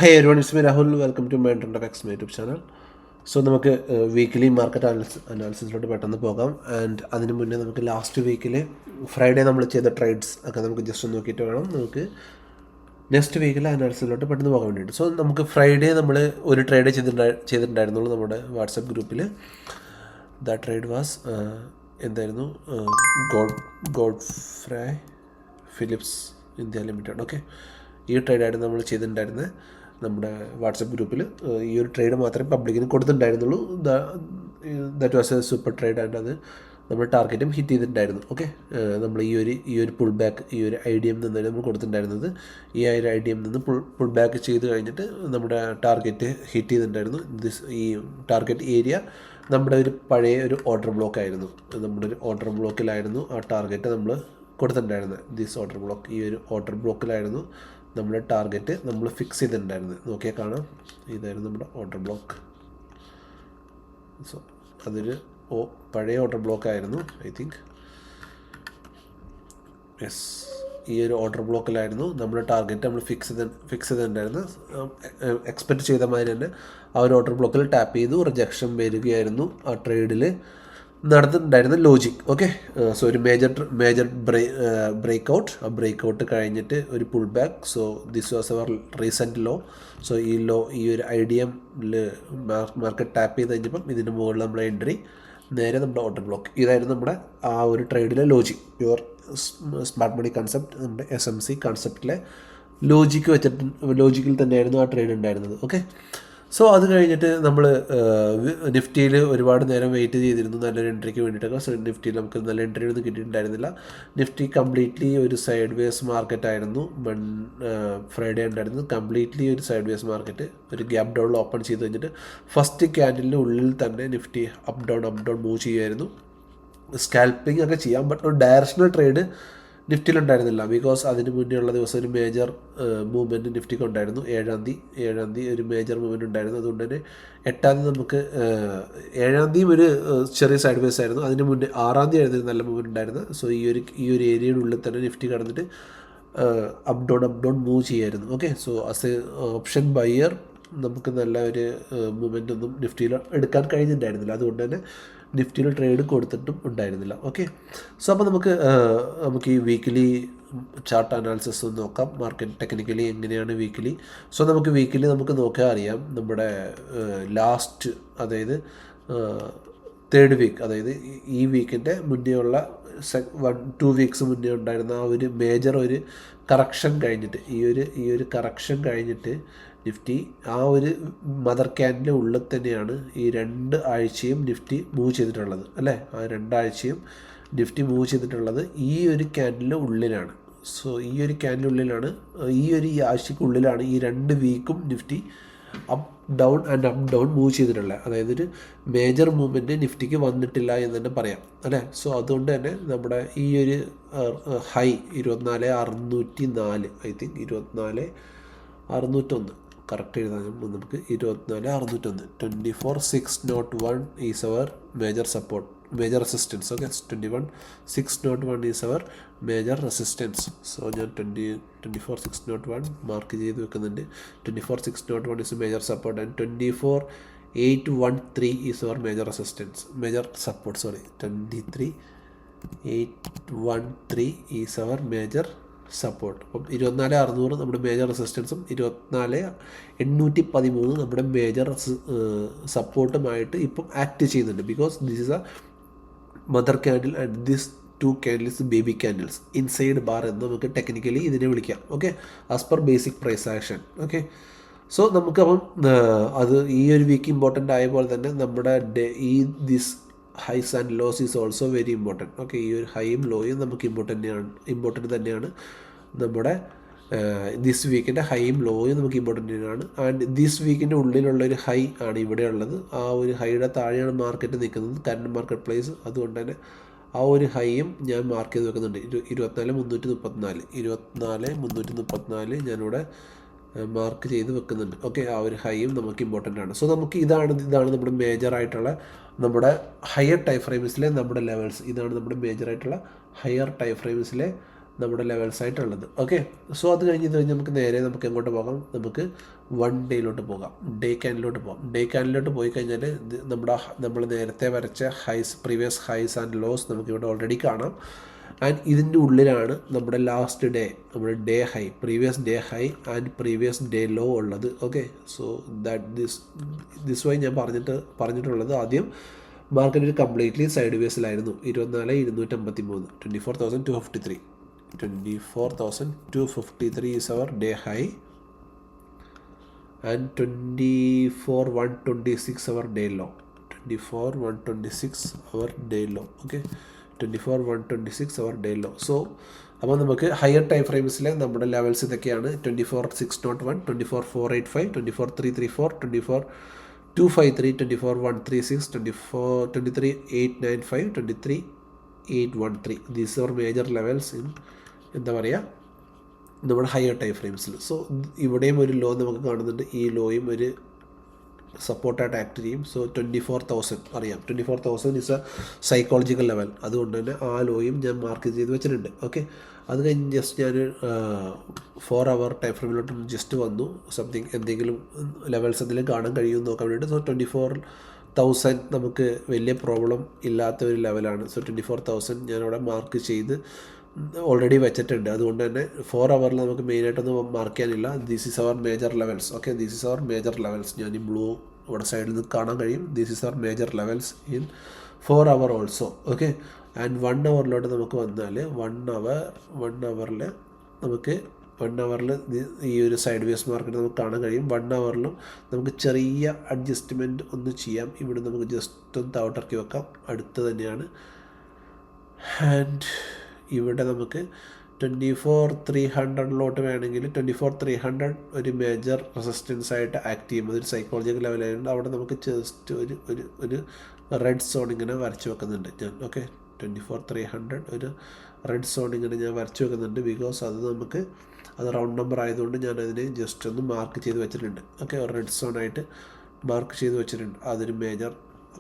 Hi everyone, it's me Rahul. Welcome to my Internet of X YouTube channel. So നമുക്ക് weekly market അനാലിസിസിലോട്ട് പെട്ടെന്ന് പോകാം. And അതിന് മുന്നേ നമുക്ക് ലാസ്റ്റ് വീക്കിൽ ഫ്രൈഡേ നമ്മൾ ചെയ്ത ട്രേഡ്സ് ഒക്കെ നമുക്ക് ജസ്റ്റ് ഒന്ന് നോക്കിയിട്ട് വേണം നമുക്ക് നെക്സ്റ്റ് വീക്കിലെ അനാലിസിസിലോട്ട് പെട്ടെന്ന് പോകാൻ വേണ്ടിയിട്ട്. സോ നമുക്ക് ഫ്രൈഡേ നമ്മൾ ഒരു ട്രേഡ് ചെയ്തിട്ടുണ്ടായിരുന്നുള്ളൂ നമ്മുടെ വാട്സപ്പ് ഗ്രൂപ്പിൽ. ദ ട്രേഡ് വാസ് എന്തായിരുന്നു, Godfrey Phillips India limited. Okay, ഈ ട്രേഡായിരുന്നു നമ്മൾ ചെയ്തിട്ടുണ്ടായിരുന്നത് നമ്മുടെ വാട്സപ്പ് ഗ്രൂപ്പിൽ. ഈ ഒരു ട്രേഡ് മാത്രമേ പബ്ലിക്കിന് കൊടുത്തിട്ടുണ്ടായിരുന്നുള്ളൂ. That was a super trade. And അത് നമ്മൾ ടാർഗറ്റും ഹിറ്റ് ചെയ്തിട്ടുണ്ടായിരുന്നു. ഓക്കെ, നമ്മൾ ഈ ഒരു പുൾ ബാക്ക്, ഈ ഒരു ഐ ഡി എം നിന്നാണ് നമ്മൾ കൊടുത്തിട്ടുണ്ടായിരുന്നത്. ഈ ഒരു ഐ ഡി എം നിന്ന് പുൾ ബാക്ക് ചെയ്ത് കഴിഞ്ഞിട്ട് നമ്മുടെ ടാർഗറ്റ് ഹിറ്റ് ചെയ്തിട്ടുണ്ടായിരുന്നു. ഈ ടാർഗറ്റ് ഏരിയ നമ്മുടെ ഒരു പഴയ ഒരു ഓർഡർ ബ്ലോക്ക് ആയിരുന്നു. നമ്മുടെ ഒരു ഓർഡർ ബ്ലോക്കിലായിരുന്നു ആ ടാർഗറ്റ് നമ്മൾ കൊടുത്തിട്ടുണ്ടായിരുന്നത്. ദിസ് ഓർഡർ ബ്ലോക്ക്, ഈ ഒരു ഓർഡർ ബ്ലോക്കിലായിരുന്നു നമ്മുടെ ടാർഗറ്റ് നമ്മൾ ഫിക്സ് ചെയ്തിട്ടുണ്ടായിരുന്നത്. നോക്കിയാൽ കാണാം, ഇതായിരുന്നു നമ്മുടെ ഓർഡർ ബ്ലോക്ക്. സോ അതൊരു പഴയ ഓർഡർ ബ്ലോക്ക് ആയിരുന്നു, ഐ തിങ്ക്. യെസ്, ഈ ഒരു ഓർഡർ ബ്ലോക്കിലായിരുന്നു നമ്മുടെ ടാർഗറ്റ് നമ്മൾ ഫിക്സ് ചെയ്തിട്ടുണ്ടായിരുന്നത്. എക്സ്പെക്റ്റ് ചെയ്ത മാതിരി തന്നെ ആ ഒരു ഓർഡർ ബ്ലോക്കിൽ ടാപ്പ് ചെയ്തു, റിജക്ഷൻ വരികയായിരുന്നു ആ ട്രേഡിൽ നടന്നിട്ടുണ്ടായിരുന്ന ലോജിക്. ഓക്കെ, സോ ഒരു മേജർ ബ്രേക്ക് ഔട്ട് കഴിഞ്ഞിട്ട് ഒരു pull back. So this was our recent low. So ഈ ഒരു ഐ ഡി എമ്മിൽ മാർക്കറ്റ് ടാപ്പ് ചെയ്ത് കഴിഞ്ഞപ്പം ഇതിൻ്റെ മുകളിൽ നമ്മുടെ എൻട്രി, നേരെ നമ്മുടെ ഓർഡർ ബ്ലോക്ക്. ഇതായിരുന്നു നമ്മുടെ ആ ഒരു ട്രേഡിലെ logic. Pure smart money concept, നമ്മുടെ SMC കൺസെപ്റ്റിലെ ലോജിക്കിൽ തന്നെയായിരുന്നു ആ ട്രേഡ് ഉണ്ടായിരുന്നത്. ഓക്കെ, സോ അത് കഴിഞ്ഞിട്ട് നമ്മൾ നിഫ്റ്റിയിൽ ഒരുപാട് നേരം വെയിറ്റ് ചെയ്തിരുന്നു നല്ലൊരു എൻട്രിക്ക് വേണ്ടിയിട്ടൊക്കെ. സോ നിഫ്റ്റിയിൽ നമുക്ക് നല്ല എൻട്രി ഒന്നും കിട്ടിയിട്ടുണ്ടായിരുന്നില്ല. നിഫ്റ്റി കംപ്ലീറ്റ്ലി ഒരു സൈഡ് വേസ് മാർക്കറ്റ് ആയിരുന്നു. ഫ്രൈഡേ ഉണ്ടായിരുന്നു കംപ്ലീറ്റ്ലി ഒരു സൈഡ് വേസ് മാർക്കറ്റ്. ഒരു ഗ്യാപ്പ് ഡൗണിൽ ഓപ്പൺ ചെയ്ത് കഴിഞ്ഞിട്ട് ഫസ്റ്റ് ക്യാൻഡിലിൻ്റെ ഉള്ളിൽ തന്നെ നിഫ്റ്റി അപ്പ് ഡൗൺ മൂവ് ചെയ്യുമായിരുന്നു. സ്കാൽപ്പിംഗ് ഒക്കെ ചെയ്യാം, ബട്ട് ഒരു ഡയറക്ഷണൽ ട്രേഡ് നിഫ്റ്റിയിലുണ്ടായിരുന്നില്ല. ബിക്കോസ് അതിന് മുന്നേ ഉള്ള ദിവസം ഒരു മേജർ മൂവ്മെൻറ്റ് നിഫ്റ്റിക്ക് ഉണ്ടായിരുന്നു. ഏഴാം തീയതി ഒരു മേജർ മൂവ്മെൻറ്റ് ഉണ്ടായിരുന്നു. അതുകൊണ്ട് തന്നെ 8-ാം തീയതി നമുക്ക് 7-ാം തീയതി ഒരു ചെറിയ സൈഡ് വേസ് ആയിരുന്നു. അതിന് മുന്നേ 6-ാം തീയതി ആയിരുന്നു നല്ല മൂവ്മെൻറ്റ് ഉണ്ടായിരുന്നത്. സോ ഈ ഒരു ഏരിയയുടെ ഉള്ളിൽ തന്നെ നിഫ്റ്റി കടന്നിട്ട് അപ്പ് ഡൗൺ മൂവ് ചെയ്യായിരുന്നു. Okay, so as A option buyer നമുക്ക് നല്ല ഒരു മൂവ്മെൻ്റ് ഒന്നും നിഫ്റ്റിയിൽ എടുക്കാൻ കഴിഞ്ഞിട്ടുണ്ടായിരുന്നില്ല. അതുകൊണ്ട് തന്നെ നിഫ്റ്റിയിൽ ട്രേഡ് കൊടുത്തിട്ടും ഉണ്ടായിരുന്നില്ല. ഓക്കെ, സോ അപ്പോൾ നമുക്ക് ഈ വീക്കിലി ചാർട്ട് അനാലിസിസ് ഒന്ന് നോക്കാം. മാർക്കറ്റ് ടെക്നിക്കലി എങ്ങനെയാണ് വീക്കിലി. സോ നമുക്ക് വീക്കിലി നമുക്ക് നോക്കിയാൽ അറിയാം, നമ്മുടെ ലാസ്റ്റ്, അതായത് 3rd വീക്ക്, അതായത് ഈ വീക്കിൻ്റെ മുന്നേ ഉള്ള 1-2 വീക്സ് മുന്നേ ഉണ്ടായിരുന്ന ആ ഒരു മേജർ ഒരു കറക്ഷൻ കഴിഞ്ഞിട്ട്, ഈ ഒരു കറക്ഷൻ കഴിഞ്ഞിട്ട് നിഫ്റ്റി ആ ഒരു മദർ ക്യാൻഡിൻ്റെ ഉള്ളിൽ തന്നെയാണ് ഈ 2 ആഴ്ചയും നിഫ്റ്റി മൂവ് ചെയ്തിട്ടുള്ളത്, അല്ലേ? ആ 2 ആഴ്ചയും നിഫ്റ്റി മൂവ് ചെയ്തിട്ടുള്ളത് ഈ ഒരു ക്യാൻഡിൻ്റെ ഉള്ളിലാണ്. സോ ഈ ഒരു ക്യാൻഡിൻ്റെ ഉള്ളിലാണ്, ഈ ആഴ്ചയ്ക്കുള്ളിലാണ് ഈ 2 വീക്കും നിഫ്റ്റി അപ്പ് ഡൗൺ മൂവ് ചെയ്തിട്ടുള്ളത്. അതായത് ഒരു മേജർ മൂവ്മെൻറ്റ് നിഫ്റ്റിക്ക് വന്നിട്ടില്ല എന്ന് തന്നെ പറയാം, അല്ലേ? സോ അതുകൊണ്ട് തന്നെ നമ്മുടെ ഈ ഒരു ഹൈ 24,604, ഐ തിങ്ക് 24,601, കറക്റ്റ് എഴുതാൻ നമുക്ക് 24,601, 24,601 is our major resistance. Okay, 21,601 is our major resistance. So ഞാൻ 24,601 മാർക്ക് ചെയ്ത് വെക്കുന്നുണ്ട്. 24,601 is major support and 24,813 is our major support. 23,813 is our major support. അപ്പം 24,600 നമ്മുടെ മേജർ റെസിസ്റ്റൻസും 24,813 നമ്മുടെ മേജർ സപ്പോർട്ടുമായിട്ട് ഇപ്പം ആക്ട് ചെയ്യുന്നുണ്ട്. Because this is a mother candle and this 2 candles baby candles inside bar എന്ന് നമുക്ക് ടെക്നിക്കലി ഇതിനെ വിളിക്കാം. Okay, as per basic price action. Okay, so നമുക്കപ്പം അത് ഈ ഒരു വീക്ക് ഇമ്പോർട്ടൻ്റ് ആയ പോലെ തന്നെ നമ്മുടെ this highs and lows is also very important. Okay, ഈ ഒരു ഹൈയും ലോയും നമുക്ക് ഇമ്പോർട്ടൻ്റ് തന്നെയാണ്. നമ്മുടെ ദിസ് വീക്കിൻ്റെ ഹൈയും ലോയും നമുക്ക് ഇമ്പോർട്ടൻ്റ് തന്നെയാണ്. ആൻഡ് ദിസ് വീക്കിൻ്റെ ഉള്ളിലുള്ളൊരു ഹൈ ആണ് ഇവിടെ ഉള്ളത്. ആ ഒരു ഹൈയുടെ താഴെയാണ് മാർക്കറ്റ് നിൽക്കുന്നത്, കറണ്ട് മാർക്കറ്റ് പ്രൈസ്. അതുകൊണ്ട് തന്നെ ആ ഒരു ഹൈയും ഞാൻ മാർക്ക് ചെയ്ത് വെക്കുന്നുണ്ട്. 24,334 ഞാനിവിടെ മാർക്ക് ചെയ്ത് വെക്കുന്നുണ്ട്. ഓക്കെ, ആ ഒരു ഹൈയും നമുക്ക് ഇമ്പോർട്ടൻ്റ് ആണ്. സോ നമുക്ക് ഇതാണ് നമ്മുടെ മേജറായിട്ടുള്ള നമ്മുടെ ഹയർ ടൈം ഫ്രെയിംസിലെ നമ്മുടെ ലെവൽസ്. ഇതാണ് നമ്മുടെ മേജറായിട്ടുള്ള ഹയർ ടൈം ഫ്രെയിംസിലെ നമ്മുടെ ലെവൽസ് ആയിട്ടുള്ളത്. ഓക്കെ, സോ അത് കഴിഞ്ഞ് നമുക്ക് നേരെ നമുക്ക് എങ്ങോട്ട് പോകാം, നമുക്ക് 1 ഡേയിലോട്ട് പോകാം, ഡേ ക്യാൻഡിലോട്ട് പോകാം. ഡേ ക്യാൻഡിലോട്ട് പോയി കഴിഞ്ഞാൽ നമ്മൾ നേരത്തെ വരച്ച പ്രീവിയസ് ഹൈസ് ആൻഡ് ലോസ് നമുക്കിവിടെ ഓൾറെഡി കാണാം. ആൻഡ് ഇതിൻ്റെ ഉള്ളിലാണ് നമ്മുടെ ലാസ്റ്റ് ഡേ, നമ്മുടെ day high, previous day high and previous day low ഉള്ളത്. ഓക്കെ, സോ ദിസ് വൈ ഞാൻ പറഞ്ഞിട്ടുള്ളത് ആദ്യം മാർക്കറ്റ് ഒരു കംപ്ലീറ്റ്ലി സൈഡ് വേസിലായിരുന്നു. 24,253, 24,253, 24,253 is our day high and 24,126 our day low. 24,126 our day low. Okay, 24,126 our day low. So അപ്പോൾ നമുക്ക് higher time ഫ്രെയിംസിലെ നമ്മുടെ ലെവൽസ് ഇതൊക്കെയാണ്: 24,601, 24,485, 24,334, 24,253, 24,136, 23,895, 23,813. These are major levels in എന്താ പറയുക നമ്മുടെ ഹയർ ടൈം ഫ്രെയിംസിൽ. സോ ഇവിടെയും ഒരു ലോ നമുക്ക് കാണുന്നുണ്ട്, ഈ ലോയും ഒരു സപ്പോർട്ടായിട്ട് ആക്ട് ചെയ്യും. സോ 24,000 അറിയാം, 24,000 ഇസ് എ സൈക്കോളജിക്കൽ ലെവൽ. അതുകൊണ്ട് തന്നെ ആ ലോയും ഞാൻ മാർക്ക് ചെയ്ത് വെച്ചിട്ടുണ്ട്. ഓക്കെ, അത് കഴിഞ്ഞ് ജസ്റ്റ് ഞാൻ 4 hour ടൈം ഫ്രെയിമിലോട്ട് ജസ്റ്റ് വന്നു, എന്തെങ്കിലും ലെവൽസ് എന്തെങ്കിലും കാണാൻ കഴിയുമെന്ന് നോക്കാൻ വേണ്ടിയിട്ട്. സോ 24,000 നമുക്ക് വലിയ പ്രോബ്ലം ഇല്ലാത്ത ഒരു ലെവലാണ്. സോ 24,000 ഞാനവിടെ മാർക്ക് ചെയ്ത് ഓൾറെഡി വെച്ചിട്ടുണ്ട്. അതുകൊണ്ട് തന്നെ 4 hour നമുക്ക് മെയിനായിട്ടൊന്നും മാർക്ക് ചെയ്യാനില്ല. This is our major levels. Okay, this is our major levels. ഞാൻ ഈ ബ്ലൂ ഇവിടെ സൈഡിൽ നിന്ന് കാണാൻ കഴിയും. This is our major levels in 4 hour also. Okay, and 1 hourലോട്ട് നമുക്ക് വന്നാൽ 1 hourൽ ഈ ഒരു സൈഡ് വേസ് മാർക്കറ്റ് നമുക്ക് കാണാൻ കഴിയും. 1 hourലും നമുക്ക് ചെറിയ അഡ്ജസ്റ്റ്മെൻറ്റ് ഒന്ന് ചെയ്യാം. ഇവിടെ നമുക്ക് ജസ്റ്റ് ഒന്ന് താഴോട്ടിറക്കി വെക്കാം, അടുത്ത് തന്നെയാണ്. ആൻഡ് ഇവിടെ നമുക്ക് 24,300 വേണമെങ്കിൽ 24,300 ഒരു മേജർ റെസിസ്റ്റൻസ് ആയിട്ട് ആക്ട് ചെയ്യുമ്പോൾ ഒരു സൈക്കോളജിക്കൽ ലെവലായതുകൊണ്ട് അവിടെ നമുക്ക് ജസ്റ്റ് ഒരു റെഡ് സോൺ ഇങ്ങനെ വരച്ച് വെക്കുന്നുണ്ട് ഞാൻ. ഓക്കെ, 24,300 ഒരു റെഡ് സോൺ ഇങ്ങനെ ഞാൻ വരച്ച് വെക്കുന്നുണ്ട്. ബിക്കോസ് അത് റൗണ്ട് നമ്പർ ആയതുകൊണ്ട് ഞാൻ അതിനെ ജസ്റ്റ് ഒന്ന് മാർക്ക് ചെയ്ത് വെച്ചിട്ടുണ്ട്. ഓക്കെ, റെഡ് സോൺ ആയിട്ട് മാർക്ക് ചെയ്ത് വെച്ചിട്ടുണ്ട്. അതൊരു മേജർ,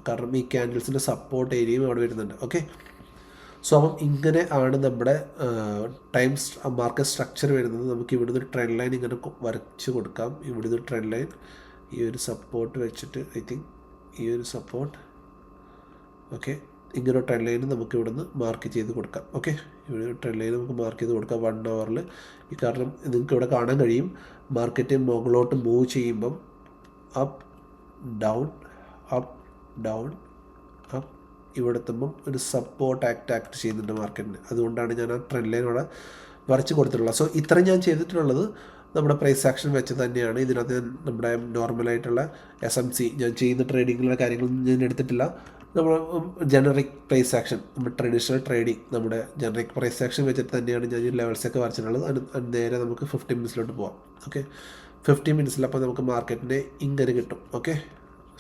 കാരണം ഈ ക്യാൻഡിൽസിൻ്റെ സപ്പോർട്ട് ഏരിയയും അവിടെ വരുന്നുണ്ട്. ഓക്കെ, സോ അപ്പം ഇങ്ങനെ ആണ് നമ്മുടെ മാർക്കറ്റ് സ്ട്രക്ചർ വരുന്നത്. നമുക്ക് ഇവിടുന്ന് ഒരു ട്രെൻഡ് ലൈൻ ഇങ്ങനെ വരച്ച് കൊടുക്കാം. ഇവിടുന്ന് ട്രെൻഡ് ലൈൻ ഈ ഒരു സപ്പോർട്ട് വെച്ചിട്ട് ഐ തിങ്ക് ഈ ഒരു സപ്പോർട്ട്, ഓക്കെ, ഇങ്ങനെ ട്രെൻഡ് ലൈൻ നമുക്ക് ഇവിടുന്ന് മാർക്ക് ചെയ്ത് കൊടുക്കാം. ഓക്കെ, ഇവിടെ ട്രെൻഡ് ലൈൻ നമുക്ക് മാർക്ക് ചെയ്ത് കൊടുക്കാം 1 hourൽ. ഈ കാരണം നിങ്ങൾക്ക് ഇവിടെ കാണാൻ കഴിയും മാർക്കറ്റ് മുകളിലോട്ട് മൂവ് ചെയ്യുമ്പം up down up down up, ഇവിടെ എത്തുമ്പം ഒരു സപ്പോർട്ട് ആക്ട് ചെയ്യുന്നുണ്ട് മാർക്കറ്റിന്. അതുകൊണ്ടാണ് ഞാൻ ആ ട്രെൻഡ് ലൈൻ അവിടെ വരച്ച് കൊടുത്തിട്ടുള്ളത്. സോ ഇത്രയും ഞാൻ ചെയ്തിട്ടുള്ളത് നമ്മുടെ പ്രൈസ് ആക്ഷൻ വെച്ച് തന്നെയാണ്. ഇതിനകത്ത് നമ്മുടെ നോർമലായിട്ടുള്ള SMC ഞാൻ ചെയ്യുന്ന ട്രേഡിങ്ങിലുള്ള കാര്യങ്ങളൊന്നും ഞാൻ എടുത്തിട്ടില്ല. നമ്മൾ ജനറിക് പ്രൈസ് ആക്ഷൻ, നമ്മുടെ ട്രഡീഷണൽ ട്രേഡിങ്, നമ്മുടെ ജനറിക് പ്രൈസ് ആക്ഷൻ വെച്ചിട്ട് തന്നെയാണ് ഞാൻ ഈ ലെവൽസൊക്കെ വരച്ചിട്ടുള്ളത്. നേരെ നമുക്ക് 15 minutesലോട്ട് പോകാം. ഓക്കെ, 15 minutes അപ്പോൾ നമുക്ക് മാർക്കറ്റിനെ ഇങ്ങനെ കിട്ടും. Okay,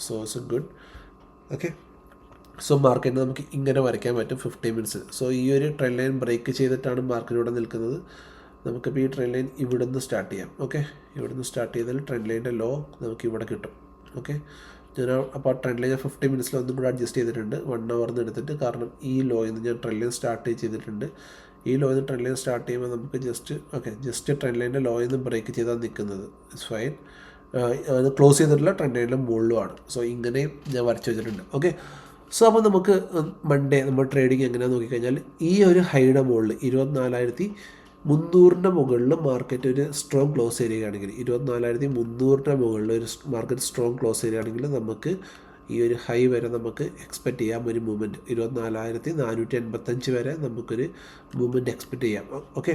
so it's good. Okay, so മാർക്കറ്റിന് നമുക്ക് ഇങ്ങനെ വരയ്ക്കാൻ പറ്റും 15 minutes. സോ ഈ ഒരു ട്രെൻഡ് ലൈൻ ബ്രേക്ക് ചെയ്തിട്ടാണ് മാർക്കറ്റ് ഇവിടെ നിൽക്കുന്നത്. നമുക്കിപ്പോൾ ഈ ട്രെൻഡ് ലൈൻ ഇവിടുന്ന് സ്റ്റാർട്ട് ചെയ്യാം. ഓക്കെ, ഇവിടുന്ന് സ്റ്റാർട്ട് ചെയ്താൽ ട്രെൻഡ് ലൈൻ്റെ ലോ നമുക്ക് ഇവിടെ കിട്ടും. ഓക്കെ, ഞാൻ അപ്പോൾ ട്രെൻഡ് ലൈൻ 15 minutesൽ ഒന്നും കൂടെ അഡ്ജസ്റ്റ് ചെയ്തിട്ടുണ്ട്. 1 hour എടുത്തിട്ട്, കാരണം ഈ ലോയിൽ നിന്ന് ഞാൻ ട്രെൻഡ് ലൈൻ സ്റ്റാർട്ട് ചെയ്തിട്ടുണ്ട്. ഈ ലോയിൽ നിന്ന് ട്രെൻഡ് ലൈൻ സ്റ്റാർട്ട് ചെയ്യുമ്പോൾ നമുക്ക് ജസ്റ്റ് ട്രെൻഡ് ലൈൻ്റെ ലോയിൽ നിന്ന് ബ്രേക്ക് ചെയ്താണ് നിൽക്കുന്നത്. It's fine. അത് ക്ലോസ് ചെയ്തിട്ടുള്ള ട്രെൻഡ് ലൈനിൻ്റെ മുകളിലുമാണ്. സോ ഇങ്ങനെയും ഞാൻ വരച്ച് വെച്ചിട്ടുണ്ട്. ഓക്കെ, സോ അപ്പോൾ നമുക്ക് മൺഡേ നമ്മൾ ട്രേഡിങ് എങ്ങനെയാണെന്ന് നോക്കിക്കഴിഞ്ഞാൽ ഈ ഒരു ഹൈയുടെ മുകളിൽ 24,300 മുകളിൽ മാർക്കറ്റ് ഒരു സ്ട്രോങ് ക്ലോസ് ചെയ്യുകയാണെങ്കിൽ, 24,300 മുകളിൽ ഒരു മാർക്കറ്റ് സ്ട്രോങ് ക്ലോസ് ചെയ്യുകയാണെങ്കിൽ നമുക്ക് ഈ ഒരു ഹൈ വരെ നമുക്ക് എക്സ്പെക്റ്റ് ചെയ്യാം ഒരു മൂവ്മെൻറ്റ്. 24,485 വരെ നമുക്കൊരു മൂവ്മെൻറ്റ് എക്സ്പെക്റ്റ് ചെയ്യാം. ഓക്കെ,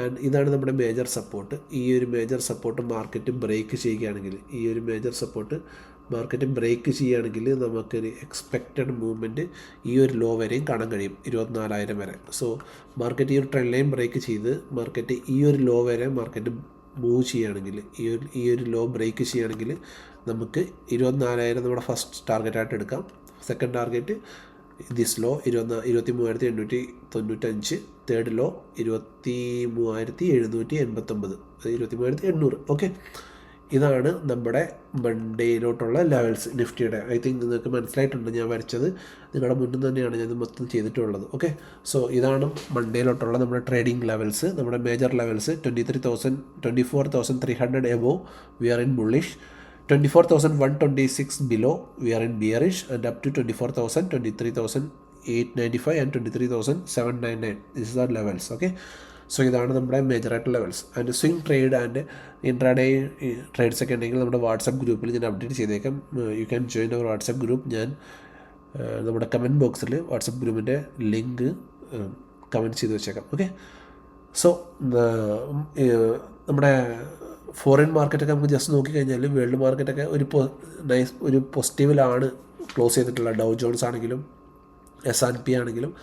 ആൻഡ് ഇതാണ് നമ്മുടെ മേജർ സപ്പോർട്ട്. ഈ ഒരു മേജർ സപ്പോർട്ട് മാർക്കറ്റ് ബ്രേക്ക് ചെയ്യുകയാണെങ്കിൽ, നമുക്കൊരു എക്സ്പെക്റ്റഡ് മൂവ്മെൻറ്റ് ഈ ഒരു ലോ വരെയും കാണാൻ കഴിയും, 24,000 വരെ. സോ മാർക്കറ്റ് ഈ ഒരു ട്രെൻഡ് ലൈൻ ബ്രേക്ക് ചെയ്ത് മാർക്കറ്റ് ഈ ഒരു ലോ വരെ മാർക്കറ്റ് മൂവ് ചെയ്യുകയാണെങ്കിൽ, ഈ ഒരു ലോ ബ്രേക്ക് ചെയ്യുകയാണെങ്കിൽ നമുക്ക് 24,000 നമ്മുടെ ഫസ്റ്റ് ടാർഗറ്റായിട്ട് എടുക്കാം. Second target this low 23,895, third low 23,789, 23,800. Okay, ഇതാണ് നമ്മുടെ മൺഡേയിലോട്ടുള്ള ലെവൽസ് നിഫ്റ്റിയുടെ. ഐ തിങ്ക് നിങ്ങൾക്ക് മനസ്സിലായിട്ടുണ്ട് ഞാൻ വരച്ചത്. നിങ്ങളുടെ മുന്നിൽ തന്നെയാണ് ഞാൻ മൊത്തം ചെയ്തിട്ടുള്ളത്. ഓക്കെ, സോ ഇതാണ് മൺഡേയിലോട്ടുള്ള നമ്മുടെ ട്രേഡിംഗ് ലെവൽസ്. നമ്മുടെ major levels 24,300 above we are in bullish, 24,126 below we are in bearish, and up to 24,000, 23,895 and 23,799. These are levels. Okay, so ഇതാണ് നമ്മുടെ മേജറായിട്ടുള്ള levels. And swing trade and intraday trades ഒക്കെ ഉണ്ടെങ്കിൽ നമ്മുടെ വാട്സപ്പ് ഗ്രൂപ്പിൽ ഞാൻ update ചെയ്തേക്കാം. You can join our WhatsApp group. ഞാൻ നമ്മുടെ കമൻറ്റ് ബോക്സിൽ വാട്സപ്പ് ഗ്രൂപ്പിൻ്റെ ലിങ്ക് കമൻറ്റ് ചെയ്ത് വെച്ചേക്കാം. ഓക്കെ, സോ നമ്മുടെ ഫോറിൻ മാർക്കറ്റൊക്കെ നമുക്ക് ജസ്റ്റ് നോക്കിക്കഴിഞ്ഞാൽ വേൾഡ് മാർക്കറ്റൊക്കെ ഒരു പോസിറ്റീവിലാണ് ക്ലോസ് ചെയ്തിട്ടുള്ളത്. ഡൗ ജോൺസ് ആണെങ്കിലും S&P ആണെങ്കിലും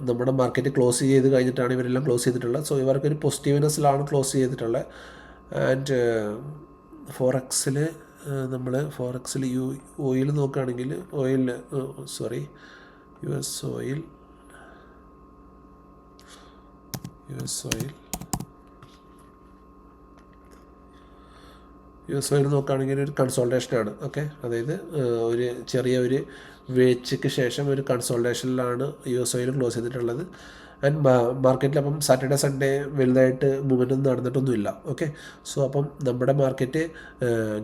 നമ്മുടെ മാർക്കറ്റ് ക്ലോസ് ചെയ്ത് കഴിഞ്ഞിട്ടാണ് ഇവരെല്ലാം ക്ലോസ് ചെയ്തിട്ടുള്ളത്. സോ ഇവർക്കൊരു പോസിറ്റീവ്നെസ്സിലാണ് ക്ലോസ് ചെയ്തിട്ടുള്ളത്. ആൻഡ് ഫോറക്സിൽ ഓയിൽ നോക്കുകയാണെങ്കിൽ US ഓയിൽ നോക്കുകയാണെങ്കിൽ ഒരു കൺസോൾട്ടേഷനാണ്. ഓക്കെ, അതായത് ഒരു ചെറിയ വീഴ്ചയ്ക്ക് ശേഷം ഒരു കൺസോൾട്ടേഷനിലാണ് US ഓയിൽ ക്ലോസ് ചെയ്തിട്ടുള്ളത്. ആൻഡ് മാർക്കറ്റിൽ അപ്പം സാറ്റർഡേ സൺഡേ വലുതായിട്ട് മൂവ്മെൻ്റ് ഒന്നും നടന്നിട്ടൊന്നുമില്ല. ഓക്കെ, സോ അപ്പം നമ്മുടെ മാർക്കറ്റ്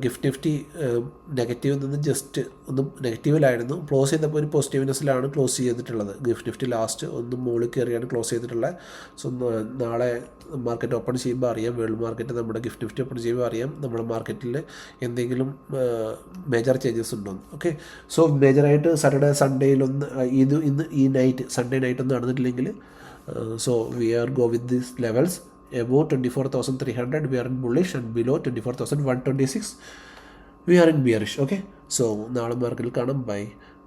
നിഫ്റ്റി നെഗറ്റീവിൽ നിന്ന് ജസ്റ്റ് ഒന്നും നെഗറ്റീവിലായിരുന്നു. ക്ലോസ് ചെയ്തപ്പോൾ ഒരു പോസിറ്റീവ്നെസ്സിലാണ് ക്ലോസ് ചെയ്തിട്ടുള്ളത്. നിഫ്റ്റി ലാസ്റ്റ് ഒന്നും മുകളിൽ കയറിയാണ് ക്ലോസ് ചെയ്തിട്ടുള്ളത്. സോ നാളെ മാർക്കറ്റ് ഓപ്പൺ ചെയ്യുമ്പോൾ അറിയാം, വേൾഡ് മാർക്കറ്റ് നമ്മുടെ നിഫ്റ്റി ഓപ്പൺ ചെയ്യുമ്പോൾ അറിയാം നമ്മുടെ മാർക്കറ്റിൽ എന്തെങ്കിലും മേജർ ചേഞ്ചസ് ഉണ്ടോ. ഓക്കെ, സോ മേജറായിട്ട് സാറ്റർഡേ സൺഡേയിലൊന്ന് ഇന്ന് ഈ സൺഡേ നൈറ്റ് ഒന്നും നടന്നിട്ടില്ലെങ്കിൽ so we are go with these levels. Above 24,300 we are in bullish, and below 24,126 we are in bearish. Okay, so നാളെ മാർക്കറ്റിൽ കാണാം. ബൈ.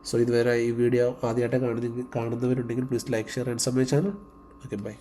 സോ ഇതുവരെ ഈ വീഡിയോ ആദ്യമായിട്ട് കാണുന്നവരുണ്ടെങ്കിൽ please like, share and subscribe channel. Okay, by.